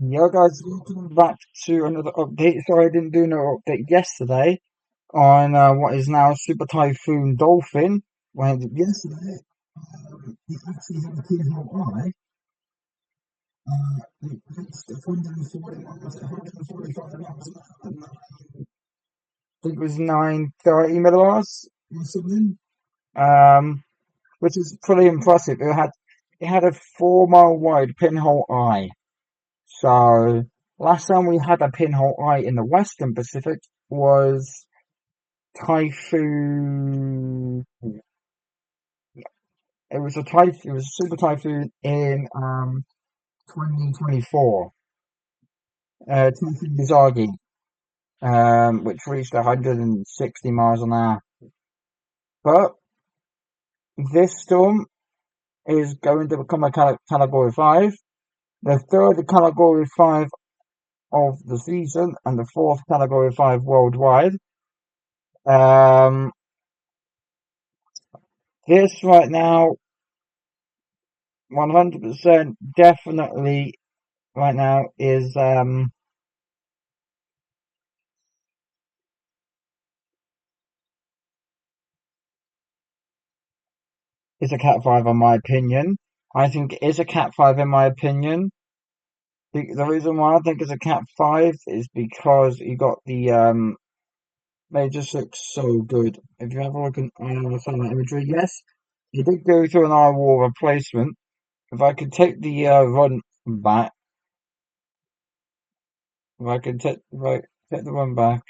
Yeah, guys, welcome back to another update. Sorry, I didn't do no update yesterday on what is now Super Typhoon Dolphin. When yesterday, it actually had a pinhole eye. It reached 140 miles, 145 miles an hour. I think it was 930 millibars or something. Um, which is pretty impressive. It had a 4 mile wide pinhole eye. So last time we had a pinhole eye in the Western Pacific was typhoon. It was a super typhoon in 2024. Typhoon Mizagi, which reached 160 miles an hour. But this storm is going to become a category 5, the third category 5 of the season, and the fourth category 5 worldwide. Um, this right now 100% definitely right now is a Cat 5 in my opinion. I think it is a Cat 5 in my opinion. The reason why I think it's a Cat 5 is because you got they just look so good. If you have a look at some of the imagery, yes, you did go through an eye wall replacement. If I could take the run back, if I take the run back,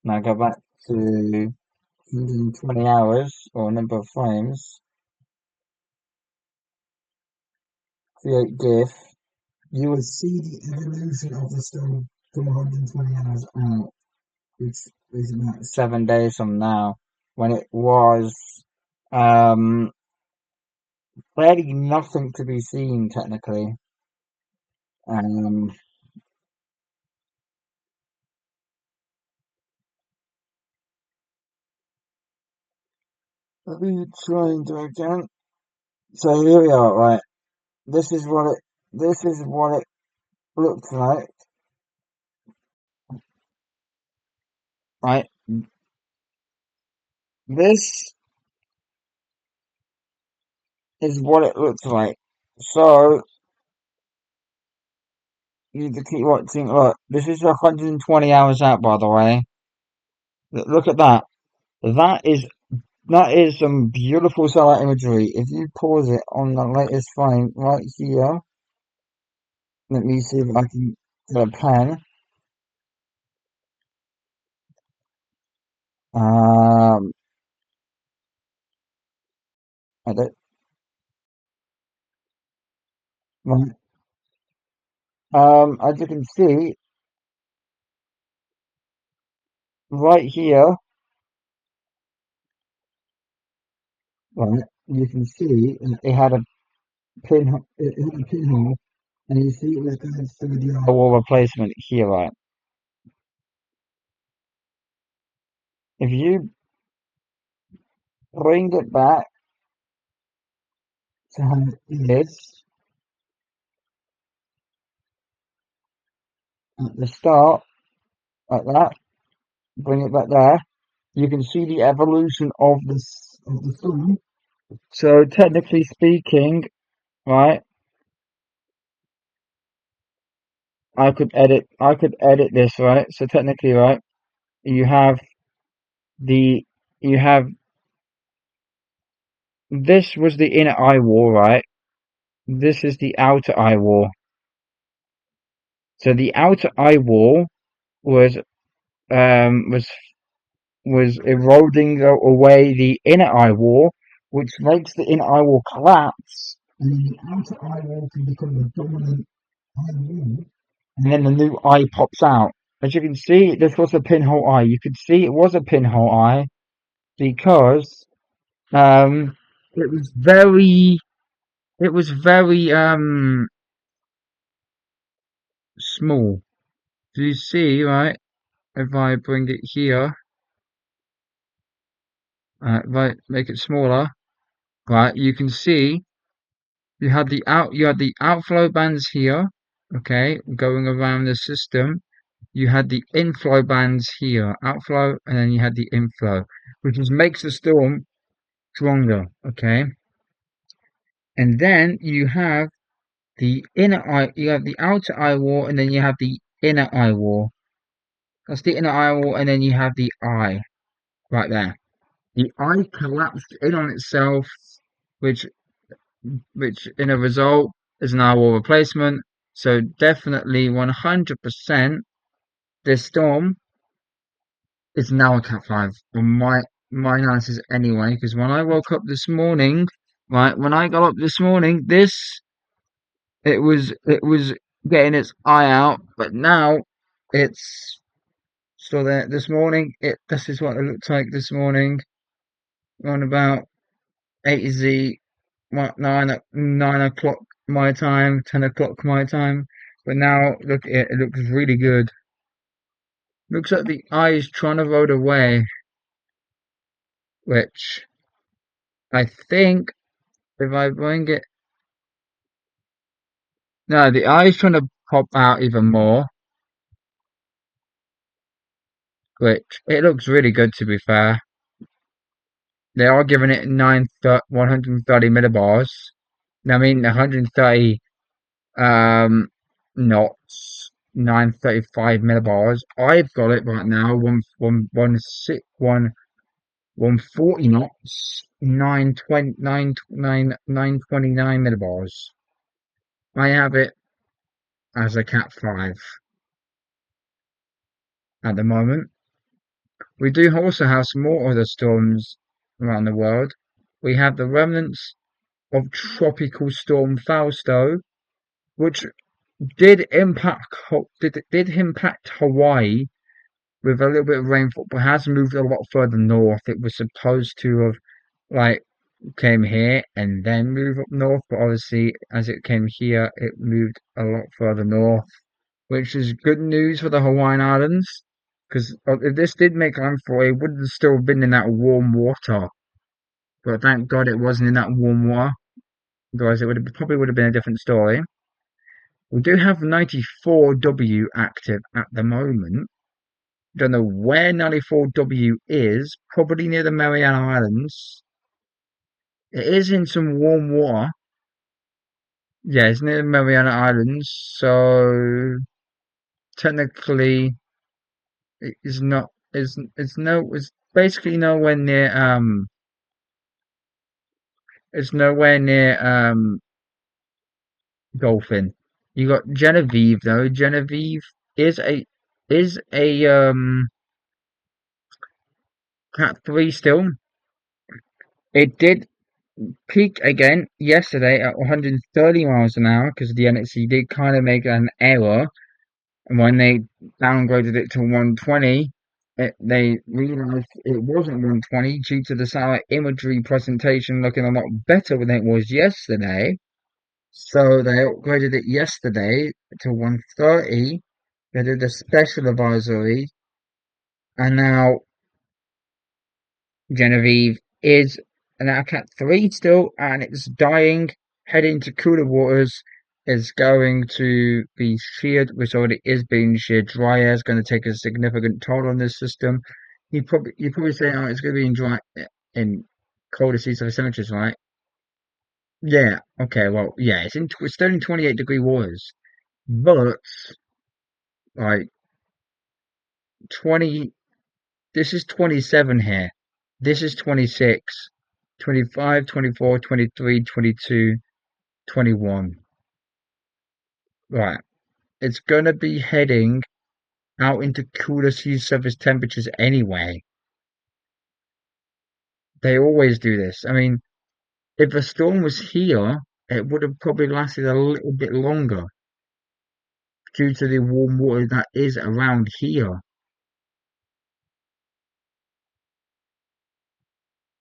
now go back to 120 hours or number of frames, create GIF, you will see the evolution of the stone from 120 hours out, which is about 7 days from now, when it was um, barely nothing to be seen technically. Um, Let me try and do it again. So here we are, right? This is what it. This is what it looks like, right? This is what it looks like. So you need to keep watching. Look, this is 120 hours out, by the way. Look at that. That is that is some beautiful satellite imagery. If you pause it on the latest frame right here, let me see if I can get a pen. Um, Edit. Right. As you can see right here, right, you can see it had a pinhole, and you see it like through the wall replacement here, right? If you bring it back to how it is at the start, like that, bring it back there, you can see the evolution of the sun. So technically speaking, right, I could edit this, right? So technically, right, you have the you have this was the inner eye wall, right? This is the outer eye wall. So the outer eye wall was um was was eroding away the inner eye wall, which makes the inner eye wall collapse, and then the outer eye wall can become the dominant eye wall, and then the new eye pops out. As you can see, this was a pinhole eye. You could see it was a pinhole eye because um, it was very small. Do you see, right? If I bring it here, if I make it smaller, right, you can see you had the outflow bands here, okay, going around the system, you had the inflow bands here, outflow, and then you had the inflow, which just makes the storm stronger, okay? And then you have the outer eye wall, and then you have the inner eye wall. That's the inner eye wall, and then you have the eye right there. The eye collapsed in on itself, which in a result is an eye wall replacement. So definitely 100% this storm is now a Cat 5 on my analysis anyway, because when I woke up this morning, right, when I got up this morning, it was getting its eye out, but now it's still there. This morning, this is what it looked like this morning, around about 8 what, 9 o'clock my time, 10 o'clock my time. But now look, it looks really good. Looks like the eye is trying to roll away, which I think if I bring it, no, the eye is trying to pop out even more, which it looks really good to be fair. They are giving it 130 millibars. I mean, 130 knots, 935 millibars. I've got it right now, 140 knots, 929 millibars. I have it as a Cat 5 at the moment. We do also have some more other storms around the world. We have the remnants of Tropical Storm Fausto, which did impact Hawaii with a little bit of rainfall, but has moved a lot further north. It was supposed to have like came here and then move up north, but obviously as it came here, it moved a lot further north, which is good news for the Hawaiian Islands. Because if this did make landfall, it would have still been in that warm water. But thank God it wasn't in that warm water. Otherwise, probably would have been a different story. We do have 94W active at the moment. Don't know where 94W is. Probably near the Mariana Islands. It is in some warm water. Yeah, it's near the Mariana Islands. So technically, it is not. It's basically nowhere near. It's nowhere near. Dolphin. You got Genevieve though. Genevieve is a Cat 3 still. It did peak again yesterday at 130 miles an hour because the NXC did kind of make an error, and when they downgraded it to 120, they realized it wasn't 120 due to the satellite imagery presentation looking a lot better than it was yesterday. So they upgraded it yesterday to 130. They did a special advisory, and now Genevieve is an Cat 3 still, and it's dying, heading to cooler waters. Is going to be sheared, which already is being sheared. Dry air is going to take a significant toll on this system. You probably say, oh, it's going to be in dry in colder seas of temperatures, right? Yeah. Okay. Well, yeah. It's still in 28-degree waters, but like 20. This is 27 here. This is 26, 25, 24, 23, 22, 21. Right. It's going to be heading out into cooler sea surface temperatures anyway. They always do this. I mean, if a storm was here, it would have probably lasted a little bit longer due to the warm water that is around here.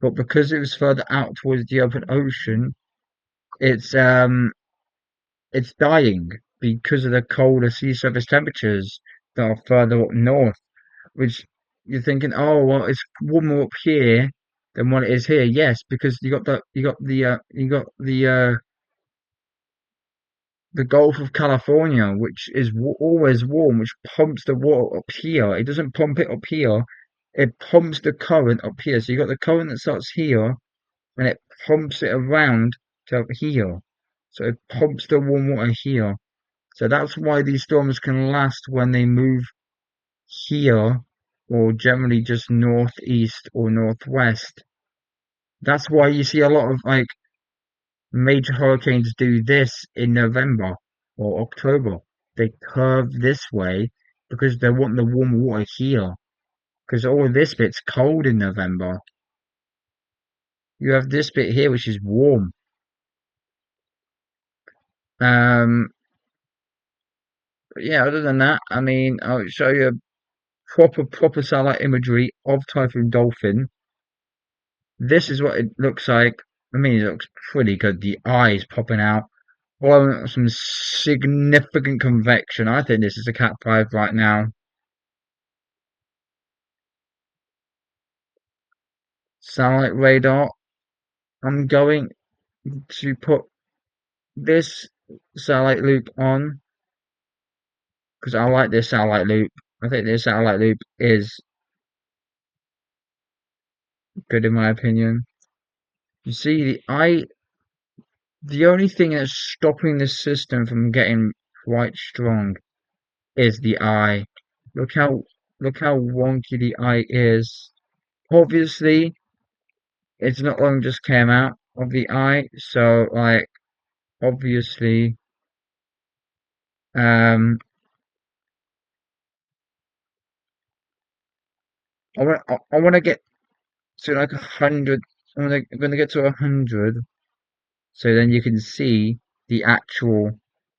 But because it was further out towards the open ocean, it's um it's dying because of the colder sea surface temperatures that are further up north. Which you're thinking, oh well, it's warmer up here than what it is here. Yes, because you got the the Gulf of California, which is always warm, which pumps the water up here. It doesn't pump it up here. It pumps the current up here. So you got the current that starts here, and it pumps it around to up here. So it pumps the warm water here. So that's why these storms can last when they move here, or generally just northeast or northwest. That's why you see a lot of like major hurricanes do this in November or October. They curve this way because they want the warm water here. Because all of this bit's cold in November. You have this bit here which is warm. Um, but yeah, other than that, I mean, I'll show you proper satellite imagery of Typhoon Dolphin. This is what it looks like. I mean, it looks pretty good. The eyes popping out. Blowing up some significant convection. I think this is a Cat 5 right now. Satellite radar. I'm going to put this satellite loop on because I like this satellite loop. I think this satellite loop is good in my opinion. You see, the only thing that's stopping this system from getting quite strong is the eye. Look how look how wonky the eye is. Obviously, it's not long just came out of the eye, so like obviously, um, I want to get to like 100. I'm gonna get to 100, so then you can see the actual,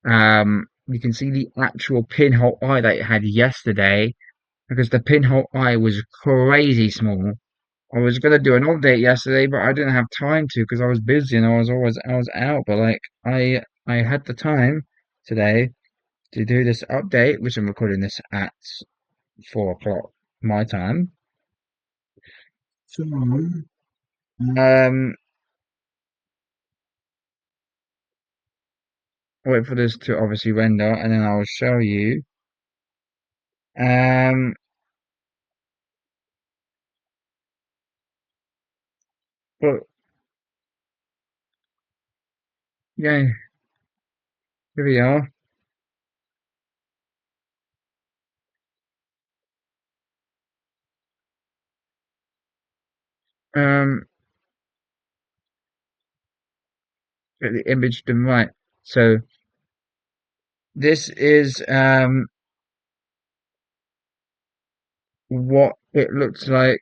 you can see the actual pinhole eye that it had yesterday, because the pinhole eye was crazy small. I was gonna do an update yesterday, but I didn't have time to because I was busy and I was out. But like I had the time today to do this update, which I'm recording this at 4 o'clock my time. So wait for this to obviously render, and then I'll show you. Um, but yeah, here we are. Um, get the image done right. So this is what it looks like.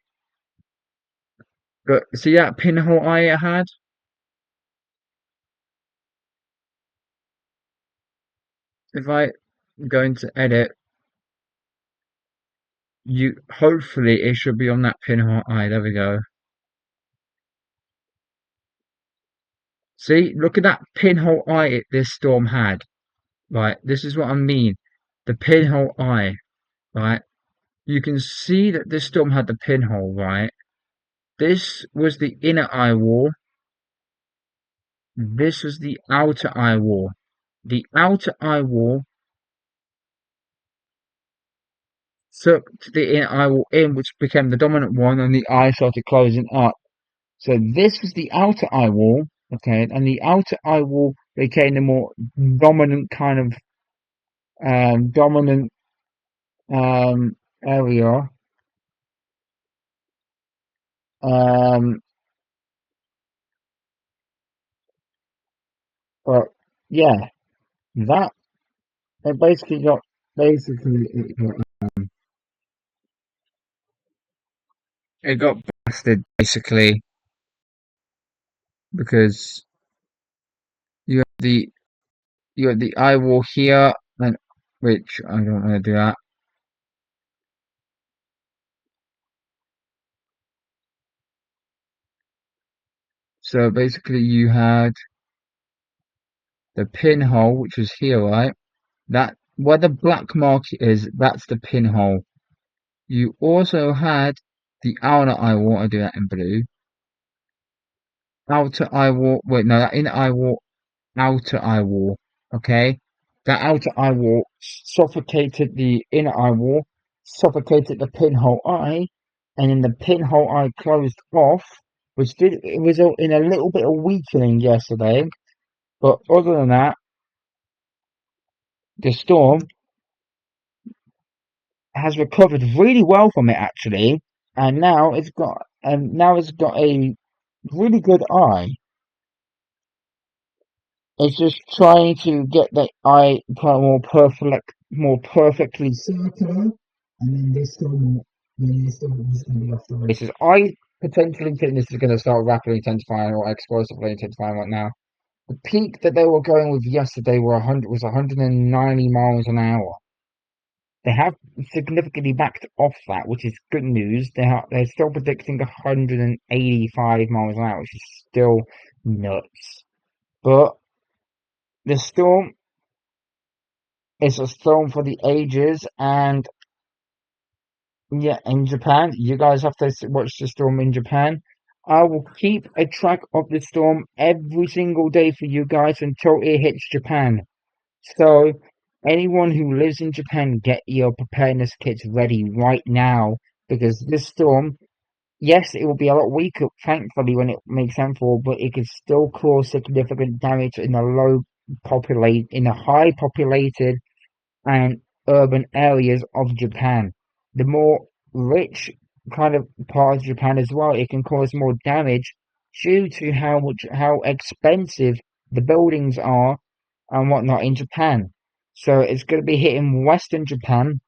But see that pinhole eye it had? If I go into edit, you hopefully it should be on that pinhole eye. There we go. See, look at that pinhole eye this storm had. Right, this is what I mean. The pinhole eye, right? You can see that this storm had the pinhole, right? This was the inner eye wall. This was the outer eye wall. The outer eye wall sucked the inner eye wall in, which became the dominant one, and the eye started closing up. So this was the outer eye wall, okay, and the outer eye wall became the more dominant kind of dominant area. Um, but yeah, that it basically got basically it got blasted basically because you have the you have the eye wall here, and which I don't want to do that. So basically, you had the pinhole, which was here, right? That where the black mark is, that's the pinhole. You also had the outer eye wall. I do that in blue. Outer eye wall. Wait, no, that inner eye wall. Outer eye wall. Okay, the outer eye wall suffocated the inner eye wall, suffocated the pinhole eye, and then the pinhole eye closed off, which did result in a little bit of weakening yesterday. But other than that, the storm has recovered really well from it actually, and now it's got a really good eye. It's just trying to get the eye more perfectly circular, and then this storm is going to be off the races. I potentially think this is going to start rapidly intensifying or explosively intensifying right now. The peak that they were going with yesterday was 190 miles an hour. They have significantly backed off that, which is good news. They're still predicting 185 miles an hour, which is still nuts. But the storm is a storm for the ages, and yeah, in Japan, you guys have to watch the storm in Japan. I will keep a track of the storm every single day for you guys until it hits Japan. So, anyone who lives in Japan, get your preparedness kits ready right now because this storm, yes, it will be a lot weaker, thankfully, when it makes landfall, but it could still cause significant damage in the high populated and urban areas of Japan. The more rich kind of part of Japan as well, it can cause more damage due to how expensive the buildings are and whatnot in Japan. So it's going to be hitting Western Japan.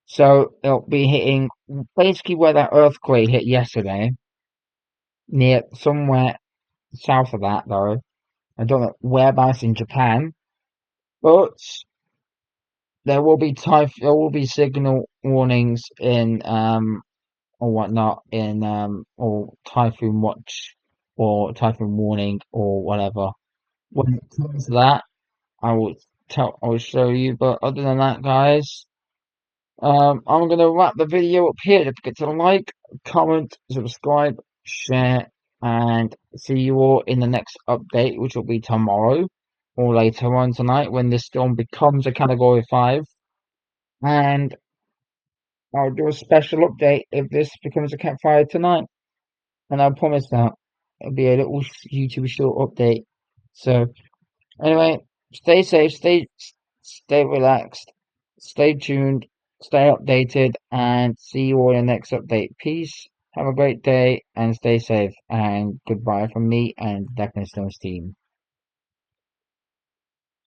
So it'll be hitting basically where that earthquake hit yesterday, near somewhere south of that though. I don't know whereabouts in Japan, but there will be signal warnings in or whatnot in or typhoon watch or typhoon warning or whatever. When it comes to that, I will show you. But other than that, guys, I'm gonna wrap the video up here. Don't forget to like, comment, subscribe, share, and see you all in the next update, which will be tomorrow or later on tonight when this storm becomes a Category 5. And I'll do a special update if this becomes a Cat 5 tonight. And I promise that it'll be a little YouTube short update. So anyway, stay safe, stay relaxed, stay tuned, stay updated, and see you all in the next update. Peace. Have a great day and stay safe. And goodbye from me and Deck and Stones team.